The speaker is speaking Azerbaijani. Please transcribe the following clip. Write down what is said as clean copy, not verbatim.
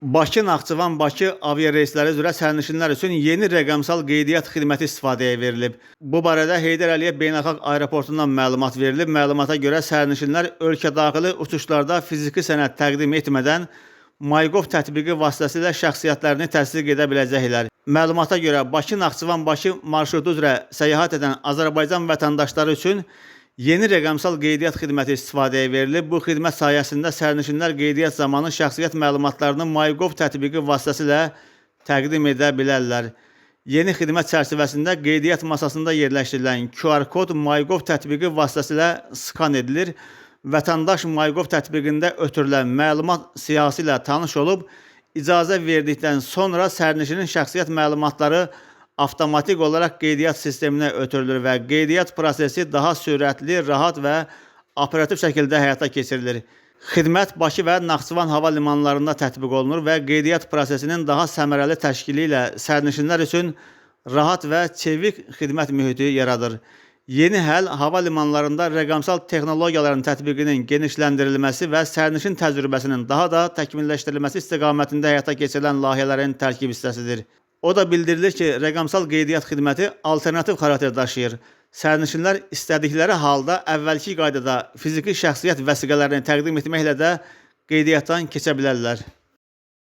Bakı-Naxçıvan-Bakı aviareysləri üzrə sərnişinlər üçün yeni rəqəmsal qeydiyyat xidməti istifadəyə verilib. Bu barədə Heydər Əliyev Beynəlxalq Aeroportundan məlumat verilib. Məlumata görə sərnişinlər ölkə daxili uçuşlarda fiziki sənəd təqdim etmədən MyGov tətbiqi vasitəsilə şəxsiyyətlərini təsdiq edə biləcəklər. Məlumata görə Bakı-Naxçıvan-Bakı marşrutu üzrə səyahət edən Azərbaycan vətəndaşları üçün yeni rəqəmsal qeydiyyat xidməti istifadəyə verilib. Bu xidmət sayəsində sərnişinlər qeydiyyat zamanı şəxsiyyət məlumatlarını MyGov tətbiqi vasitəsilə təqdim edə bilərlər. Yeni xidmət çərçivəsində qeydiyyat masasında yerləşdirilən QR kod MyGov tətbiqi vasitəsilə skan edilir. Vətəndaş MyGov tətbiqində ötürülən məlumat siyahısı ilə tanış olub, icazə verdikdən sonra sərnişinin şəxsiyyət məlumatları avtomatik olaraq qeydiyyat sisteminə ötürülür və qeydiyyat prosesi daha sürətli, rahat və operativ şəkildə həyata keçirilir. Xidmət Bakı və Naxçıvan hava limanlarında tətbiq olunur və qeydiyyat prosesinin daha səmərəli təşkili ilə sərnişinlər üçün rahat və çevik xidmət mühiti yaradır. Yeni həll hava limanlarında rəqəmsal texnologiyaların tətbiqinin genişləndirilməsi və sərnişin təcrübəsinin daha da təkmilləşdirilməsi istiqamətində həyata keçirilən layihələrin tərkib hissəsidir. O da bildirilir ki, rəqəmsal qeydiyyat xidməti alternativ xarakter daşıyır. Sərnişinlər istədikləri halda əvvəlki qaydada fiziki şəxsiyyət vəsiqələrini təqdim etməklə də qeydiyyatdan keçə bilərlər.